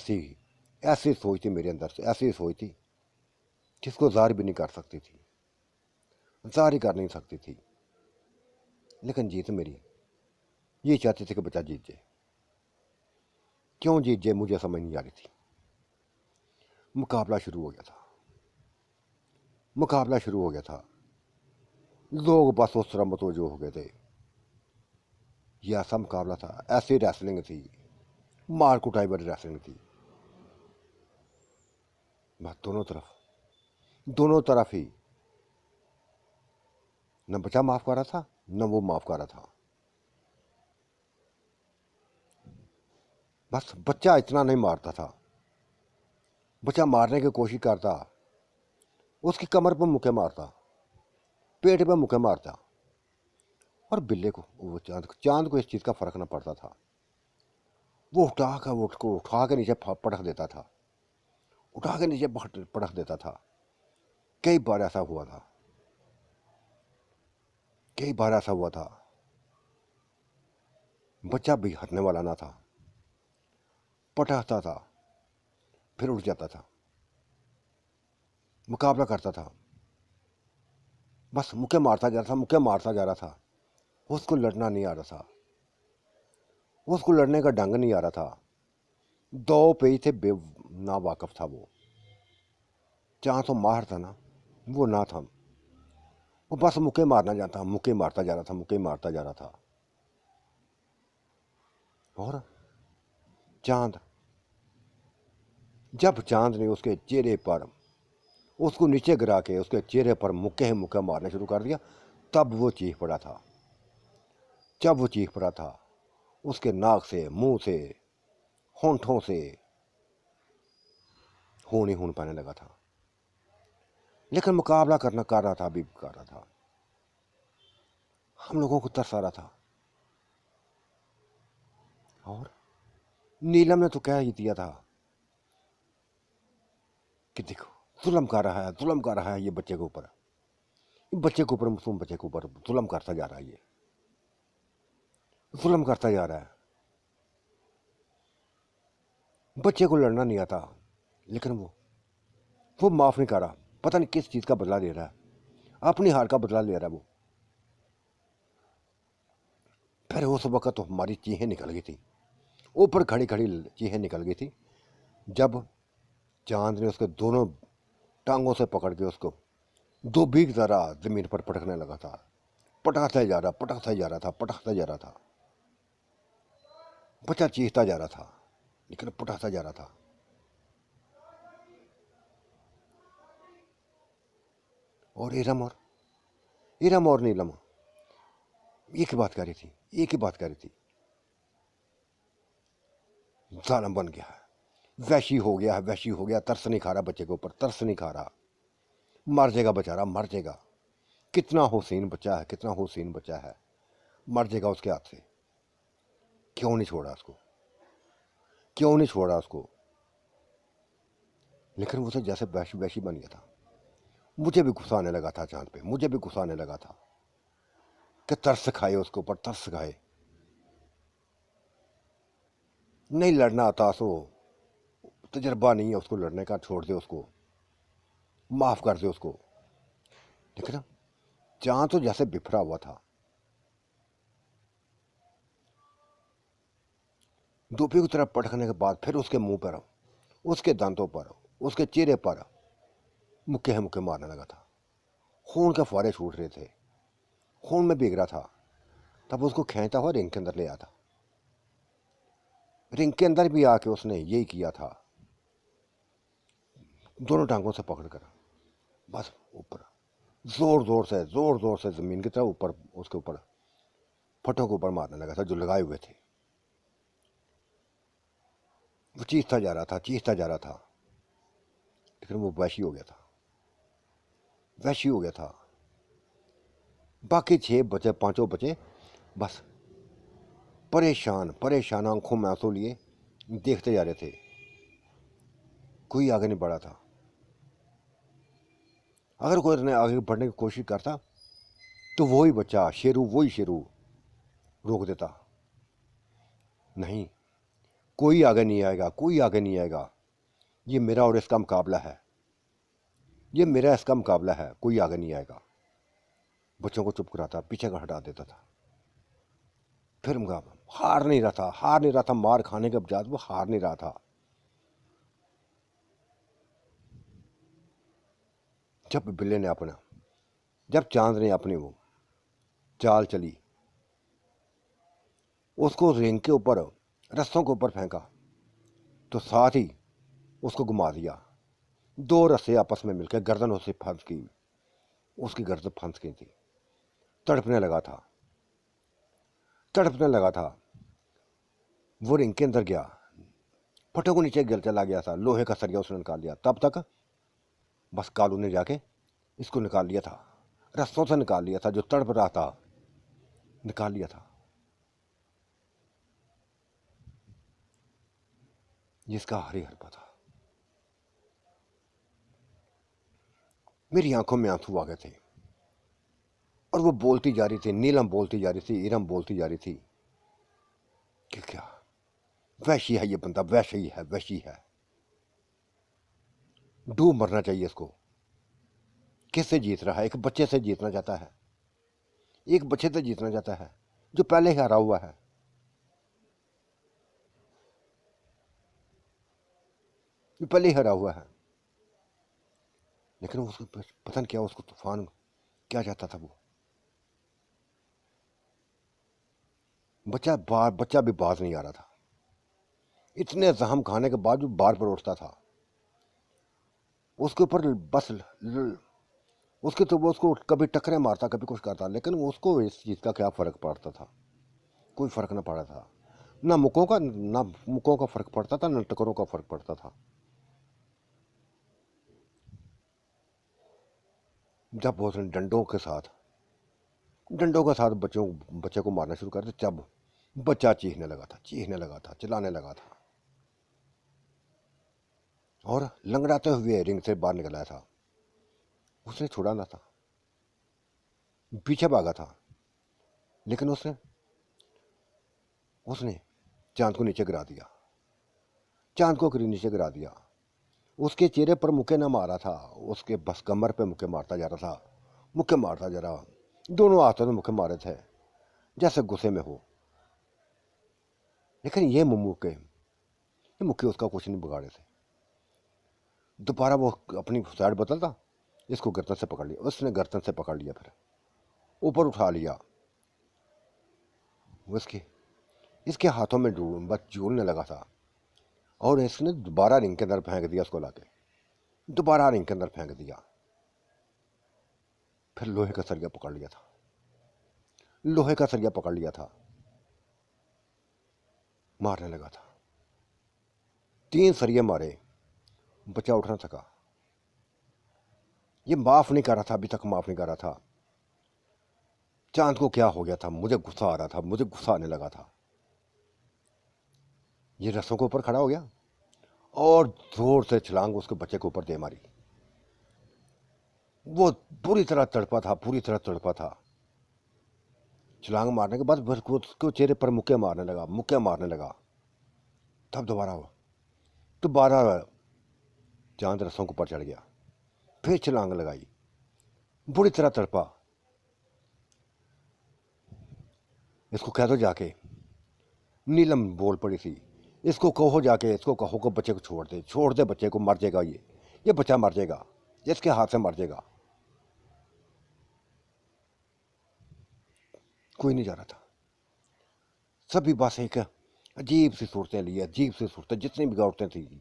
ऐसी सोच थी मेरे अंदर से, ऐसी सोच थी जिसको ज़ाहिर भी नहीं कर सकती थी, ज़ाहिर ही कर नहीं सकती थी। लेकिन जीत मेरी ये चाहती थी कि बच्चा जीत जाए। क्यों जीत जाए मुझे समझ नहीं आ रही थी। मुकाबला शुरू हो गया था, मुकाबला शुरू हो गया था। लोग बस उस तरह मतवजो हो गए थे। यह ऐसा मुकाबला था, ऐसी रेसलिंग थी, मार कुटाई वाली रेसलिंग थी। बस दोनों तरफ ही, न बच्चा माफ कर रहा था, न वो माफ कर रहा था। बस बच्चा इतना नहीं मारता था, बच्चा मारने की कोशिश करता, उसकी कमर पर मुक्के मारता, पेट पे मुक्के मारता, और बिल्ले को, वो चांद को इस चीज़ का फ़र्क ना पड़ता था। वो उठा के नीचे पटक देता था, उठा के नीचे पटक देता था। कई बार ऐसा हुआ था, कई बार ऐसा हुआ था। बच्चा भी हटने वाला ना था, पटकता था, फिर उठ जाता था, मुकाबला करता था, बस मुक्के मारता जा रहा था, मुक्के मारता जा रहा था। उसको लड़ना नहीं आ रहा था, उसको लड़ने का ढंग नहीं आ रहा था। दो पे ही थे, ना वाकफ था वो। जहाँ तो मार था ना, वो ना था। वो बस मुक्के मारना जाता, मुक्के मारता जा रहा था, मुक्के मारता जा रहा था। और चांद, जब चांद ने उसके चेहरे पर, उसको नीचे गिरा के उसके चेहरे पर मुक्के ही मुक्का मारना शुरू कर दिया, तब वो चीख पड़ा था। जब वो चीख पड़ा था, उसके नाक से, मुंह से, होंठों से खून ही खून पाने लगा था। लेकिन मुकाबला करना कर रहा था, अभी भी कर रहा था। हम लोगों को तरस आ रहा था। और नीलम ने तो कह ही दिया था कि देखो, जुल्म कर रहा है, जुल्म कर रहा है ये बच्चे के ऊपर, बच्चे के ऊपर, मासूम बच्चे के ऊपर जुल्म करता जा रहा है, ये जुल्म करता जा रहा है। बच्चे को लड़ना नहीं आता, लेकिन वो माफ नहीं कर रहा। पता नहीं किस चीज का बदला ले रहा है, अपनी हार का बदला ले रहा है वो। फिर उस वक्त तो हमारी चीखें निकल गई थी, ऊपर खड़ी खड़ी चीखें निकल गई थी, जब चांद ने उसके दोनों टांगों से पकड़ के उसको दो भीग जरा जमीन पर पटकने लगा था। पटकता जा रहा, पटकता जा रहा था, पटकता जा रहा था। बच्चा चीखता जा रहा था, लेकिन पटकता जा रहा था। और इरम और नीलम एक ही बात कर रही थी, एक ही बात कर रही थी, जालिम बन गया है, वैशी हो गया है, वैशी हो गया। तरस नहीं खा रहा बच्चे के ऊपर, तरस नहीं खा रहा। मर जाएगा बेचारा, मर जाएगा। कितना हुसैन बच्चा है, कितना हुसैन बच्चा है, मर जाएगा उसके हाथ से। क्यों नहीं छोड़ा उसको, क्यों नहीं छोड़ा उसको? लेकिन वो तो जैसे वैशी वैशी बन गया था। मुझे भी गुस्सा आने लगा था चांद पे, मुझे भी गुस्सा आने लगा था कि तरस खाए उसके ऊपर, तरस खाए। नहीं लड़ना आता सो, तजर्बा नहीं है उसको लड़ने का, छोड़ दे उसको, माफ कर दे उसको। लेकिन चांद तो जैसे बिफरा हुआ था। दोपी की तरफ पटकने के बाद फिर उसके मुंह पर, उसके दांतों पर, उसके चेहरे पर मुक्के मुक्के मारने लगा था। खून के फुहारे छूट रहे थे, खून में भीग रहा था। तब उसको खींचता हुआ रिंग के अंदर ले आता। रिंग के अंदर भी आके उसने यही किया था, दोनों टांगों से पकड़कर बस ऊपर जोर जोर से जमीन की तरफ ऊपर, उसके ऊपर फटों के ऊपर मारने लगा था जो लगाए हुए थे। वो चीखता जा रहा था, चीखता जा रहा था, लेकिन वो वैशी हो गया था, वैशी हो गया था। बाकी 6 बचे, पांचों बचे बस परेशान परेशान, आंखों में आंसू लिए देखते जा रहे थे। कोई आगे नहीं बढ़ा था। अगर कोई ने आगे बढ़ने की कोशिश करता तो वही बच्चा शेरू, वही शेरू रोक देता। नहीं, कोई आगे नहीं आएगा, कोई आगे नहीं आएगा। ये मेरा और इसका मुकाबला है, ये मेरा इसका मुकाबला है, कोई आगे नहीं आएगा। बच्चों को चुप कराता, पीछे का हटा देता था। फिर मुकाबला हार नहीं रहा था, हार नहीं रहा था। मार खाने के बजाय वो हार नहीं रहा था। जब बिल्ले ने अपना, जब चांद ने अपनी वो चाल चली, उसको रिंग के ऊपर, रस्सों के ऊपर फेंका, तो साथ ही उसको घुमा दिया। 2 रस्से आपस में मिलकर गर्दन उससे फंस गई, उसकी गर्दन फंस गई थी। तड़पने लगा था, तड़पने लगा था। वो रिंग के अंदर गया, फटो को नीचे गिर चला गया था। लोहे का सरिया उसने निकाल लिया। तब तक बस कालू ने जाके इसको निकाल लिया था, रस्सों से निकाल लिया था। जो तड़प रहा था निकाल लिया था, जिसका हरी हरपा था। मेरी आंखों में आंसू आ गए थे और वो बोलती जा रही थी, नीलम बोलती जा रही थी, इरम बोलती जा रही थी कि क्या वैशी है ये बंदा, वैसे ही है, वैशी है, डूब मरना चाहिए इसको। किससे जीत रहा है? एक बच्चे से जीतना चाहता है, एक बच्चे से जीतना चाहता है जो पहले ही हारा हुआ है। जो पहले ही हारा हुआ है, लेकिन उसको पता नहीं क्या, उसको तूफान क्या चाहता था वो। बच्चा भी बाज नहीं आ रहा था। इतने जहम खाने के बाद भी बार पर उठता था। उसके ऊपर बस उसके तो वो उसको कभी टकरे मारता, कभी कुछ करता, लेकिन उसको इस चीज़ का क्या फ़र्क पड़ता था? कोई फ़र्क ना पड़ा था। ना मुक्कों का फ़र्क पड़ता था, ना टकरों का फ़र्क पड़ता था। जब उसने डंडों के साथ बच्चे को मारना शुरू कर दिया, जब बच्चा चीखने लगा था, चिल्लाने लगा था और लंगड़ाते हुए रिंग से बाहर निकल आया था। उसने छुड़ाना था, पीछे भागा था, लेकिन उसने उसने चांद को नीचे गिरा दिया। चांद को नीचे गिरा दिया। उसके चेहरे पर मुक्के न मारा था, उसके बस कमर पे मुक्के मारता जा रहा था, मुक्के मारता जा रहा। दोनों हाथों में मुक्के मारे थे जैसे गुस्से में हो। लेकिन ये मुक्के उसका कुछ नहीं बिगाड़े थे। दोबारा वो अपनी साइड बदलता, इसको गर्दन से पकड़ लिया, उसने गर्दन से पकड़ लिया, फिर ऊपर उठा लिया। उसके इसके हाथों में बस झूलने लगा था और इसने दोबारा रिंग के अंदर फेंक दिया उसको लाके, दोबारा रिंग के अंदर फेंक दिया। फिर लोहे का सरिया पकड़ लिया था, लोहे का सरिया पकड़ लिया था, मारने लगा था। 3 सरिये मारे, बच्चा उठ ना सका। ये माफ नहीं कर रहा था, अभी तक माफ नहीं कर रहा था। चांद को क्या हो गया था? मुझे गुस्सा आ रहा था, मुझे गुस्सा आने लगा था। ये रस्सों के ऊपर खड़ा हो गया और जोर से छलांग उसके बच्चे के ऊपर दे मारी। वो पूरी तरह तड़पा था, पूरी तरह तड़पा था। छलांग मारने के बाद उसके चेहरे पर मुक्के मारने लगा, मुक्के मारने लगा। तब दोबारा चांद रस्सों के ऊपर चढ़ गया, फिर छलांग लगाई, बुरी तरह तड़पा। इसको कह दो जाके, नीलम बोल पड़ी थी, इसको कहो जाके, इसको कहो को बच्चे को छोड़ दे बच्चे को, मर जाएगा ये बच्चा मर जाएगा, इसके हाथ से मर जाएगा। कोई नहीं जा रहा था। सभी बस एक अजीब सी सूरतें लिए, अजीब सी सूरतें, जितनी भी औरतें थी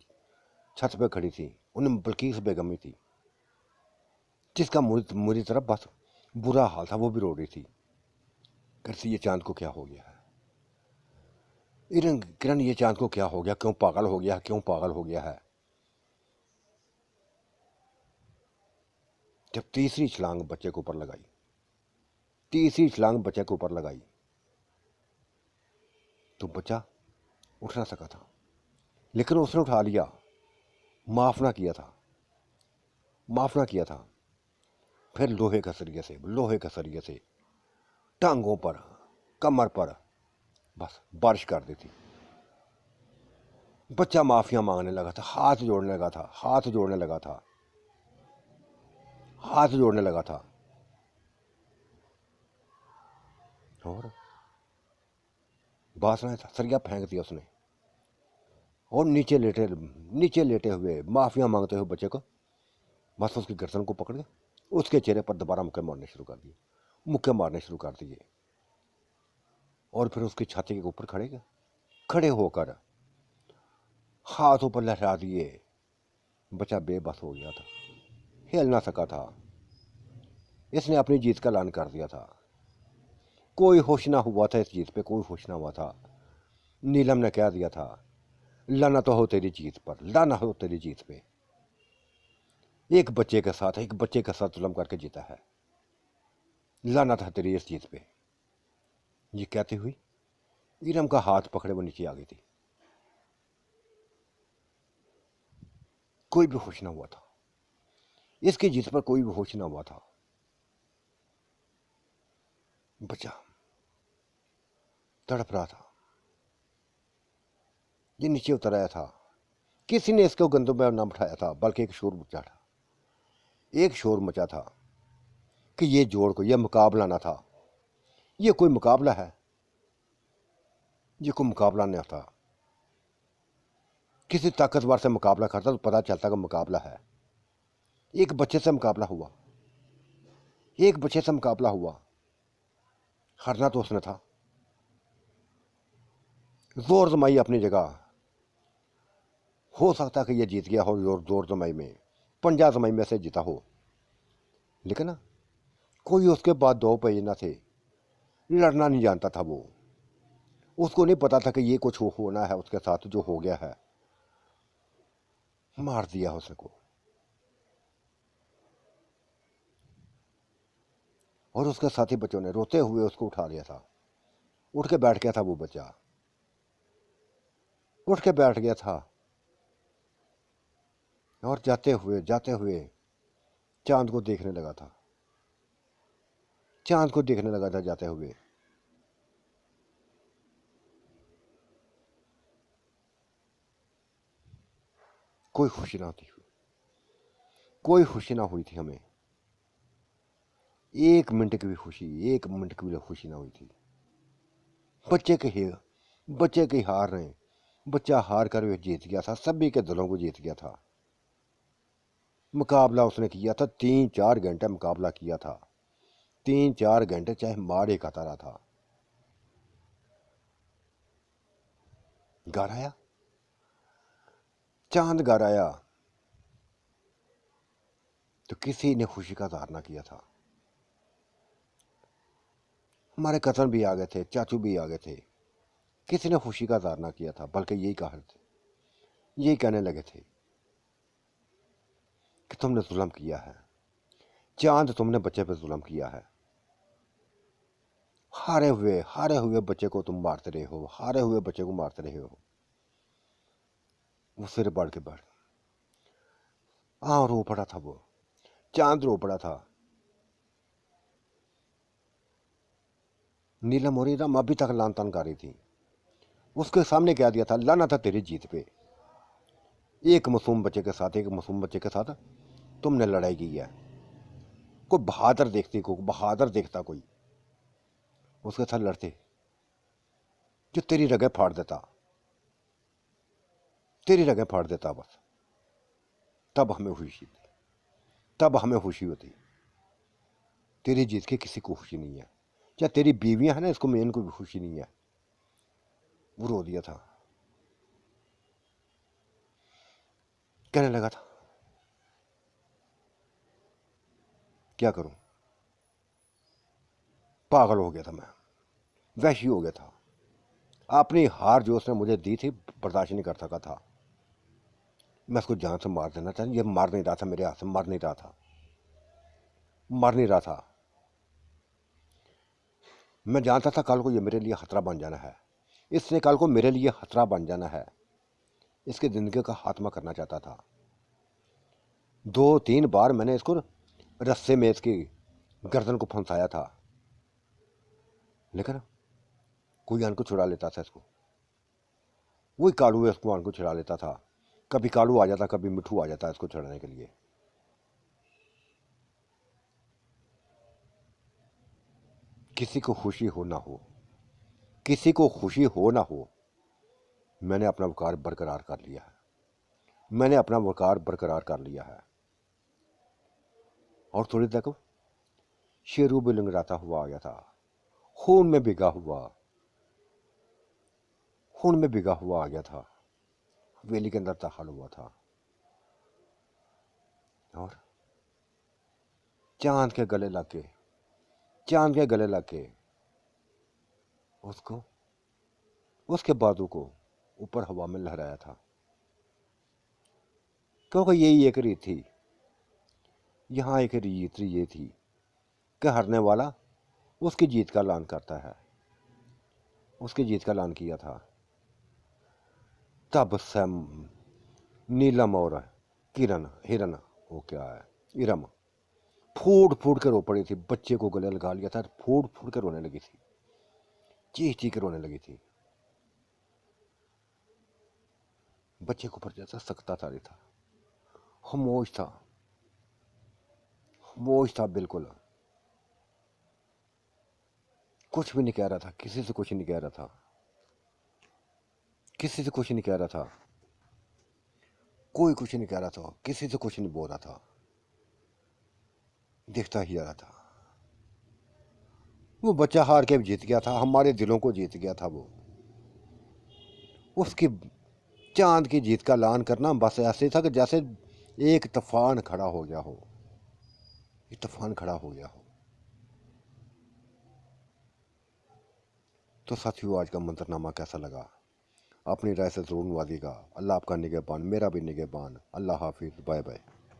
छत पे खड़ी थी, उनमें बल्कीस बेगम ही थी, जिसका मुझी तरफ बस बुरा हाल था। वो भी रो रही थी, कैसे ये चांद को क्या हो गया है, किरण ये चांद को क्या हो गया, क्यों पागल हो गया, क्यों पागल हो गया है। जब तीसरी छलांग बच्चे के ऊपर लगाई, तीसरी छलांग बच्चे के ऊपर लगाई, तो बच्चा उठ ना सका था, लेकिन उसने उठा लिया। माफ ना किया था, माफ ना किया था। फिर लोहे के सरिये से टांगों पर, कमर पर बस बारिश कर दी थी। बच्चा माफिया मांगने लगा था, हाथ जोड़ने लगा था, हाथ जोड़ने लगा था, हाथ जोड़ने लगा था। और बासना था, सरिया फेंक दिया उसने और नीचे लेटे हुए माफिया मांगते हुए बच्चे को बस उसकी गर्दन को पकड़ के उसके चेहरे पर दोबारा मुक्के मारने शुरू कर दिए, मुक्के मारने शुरू कर दिए। और फिर उसकी छाती के ऊपर खड़े होकर हाथ ऊपर लहरा दिए। बच्चा बेबस हो गया था, हिल ना सका था। इसने अपनी जीत का ऐलान कर दिया था। कोई होश ना हुआ था इस जीत पे, कोई होश ना हुआ था। नीलम ने कह दिया था, लाना तो हो तेरी जीत पर, लाना हो तेरी जीत पे। एक बच्चे के साथ जुल्म करके जीता है, लाना था तेरी इस जीत पे। ये कहते हुए इरम का हाथ पकड़े वो नीचे आ गई थी। कोई भी होश ना हुआ था, इसकी जीत पर कोई भी होश ना हुआ था। बच्चा तड़प रहा था, ये नीचे उतर आया था। किसी ने इसको गंदों में ना बिठाया था, बल्कि एक शोर मचा था, एक शोर मचा था कि ये जोड़ को, यह मुकाबला ना था। ये कोई मुकाबला है? ये कोई मुकाबला नहीं था। किसी ताकतवर से मुकाबला करता तो पता चलता कि मुकाबला है। एक बच्चे से मुकाबला हुआ, एक बच्चे से मुकाबला हुआ। हारना तो उसने था। जोर जमाई अपनी जगह, हो सकता कि ये जीत गया हो जोर जमाई में, पंजा जमाई में से जीता हो, लेकिन ना कोई उसके बाद दो पहिए ना थे। लड़ना नहीं जानता था वो। उसको नहीं पता था कि ये कुछ होना है उसके साथ, जो हो गया है। मार दिया उसने को, और उसके साथी बच्चों ने रोते हुए उसको उठा लिया था। उठ के बैठ गया था वो बच्चा, उठ के बैठ गया था, और जाते हुए चांद को देखने लगा था, चांद को देखने लगा था जाते हुए। कोई खुशी ना थी, कोई खुशी ना हुई थी हमें। एक मिनट की भी खुशी, एक मिनट की भी खुशी ना हुई थी। बच्चे के हार रहे, बच्चा हार कर वे जीत गया था, सभी के दिलों को जीत गया था। मुकाबला उसने किया था, 3-4 घंटे मुकाबला किया था, 3-4 घंटे चाहे मार ही खाता रहा था। घर आया, चांद घर आया तो किसी ने खुशी का इजहार ना किया था। हमारे कजन भी आ गए थे, चाचू भी आ गए थे, किसी ने खुशी का इजहार ना किया था, बल्कि यही कहने लगे थे कि तुमने जुल्म किया है चांद, तुमने बच्चे पे जुल्म किया है। हारे हुए बच्चे को तुम मारते रहे हो, हारे हुए बच्चे को मारते रहे हो। वो सिर बढ़ के बढ़, रो पड़ा था वो, चांद रो पड़ा था। नीलम और ईरम अभी तक लान तान कर रही थी। उसके सामने कह दिया था, लाना था तेरी जीत पे। एक मासूम बच्चे के साथ तुमने लड़ाई की है। कोई बहादुर देखता कोई उसके साथ लड़ते, जो तेरी रगें फाड़ देता, तेरी रगें फाड़ देता बस। तब हमें खुशी होती। तेरी जीत की किसी को खुशी नहीं है। क्या तेरी बीवियां हैं ना, इसको मेन को भी खुशी नहीं है। वो रो दिया था, कहने लगा था क्या करूं, पागल हो गया था मैं, वैशी हो गया था। अपनी हार जो उसने मुझे दी थी बर्दाश्त नहीं कर सका था। मैं उसको जान से मार देना चाहिए, ये मार नहीं रहा था, मेरे हाथ से मार नहीं रहा था। मैं जानता था कल को ये मेरे लिए खतरा बन जाना है, इसने कल को मेरे लिए खतरा बन जाना है। इसकी ज़िंदगी का खात्मा करना चाहता था। 2-3 बार मैंने इसको रस्से में इसकी गर्दन को फंसाया था, लेकिन कोई आन को छुड़ा लेता था इसको। वही कालू इसको आन को छुड़ा लेता था। कभी कालू आ जाता, कभी मिठू आ जाता इसको छुड़ाने के लिए। किसी को खुशी हो ना हो, किसी को खुशी हो ना हो, मैंने अपना वकार बरकरार कर लिया है, मैंने अपना वकार बरकरार कर लिया है। और थोड़ी देर को शेरू भी लंगड़ाता हुआ आ गया था, खून में भिगा हुआ आ गया था, हवेली के अंदर दाखिल हुआ था। और चांद के गले लग के उसको, उसके बाजू को ऊपर हवा में लहराया था। क्योंकि यही एक रीत थी, यहाँ एक रीत ये थी कि हारने वाला उसकी जीत का ऐलान करता है, उसकी जीत का ऐलान किया था, तब से नीलम और किरण हिरन, वो क्या है, इरम, फूट फूट कर रो पड़ी थी। बच्चे को गले लगा लिया था, फूट फूट कर रोने लगी थी, चीख चीख कर रोने लगी थी। बच्चे को ऊपर जैसा सकता तारी था, खामोश था, खामोश था बिल्कुल, कुछ भी नहीं कह रहा था, किसी से कुछ नहीं कह रहा था, किसी से कुछ नहीं कह रहा था, कोई कुछ नहीं कह रहा था, किसी से कुछ नहीं बोल रहा था, देखता ही जा रहा था। वो बच्चा हार के जीत गया था, हमारे दिलों को जीत गया था वो। उसकी चांद की जीत का ऐलान करना बस ऐसे था कि जैसे एक तूफान खड़ा हो गया हो, एक तूफान खड़ा हो गया हो। तो साथियों, आज का मंजरनामा कैसा लगा, अपनी राय से जरूर नवाजिएगा। अल्लाह आपका निगहबान, मेरा भी निगहबान। अल्लाह हाफिज़, बाय बाय।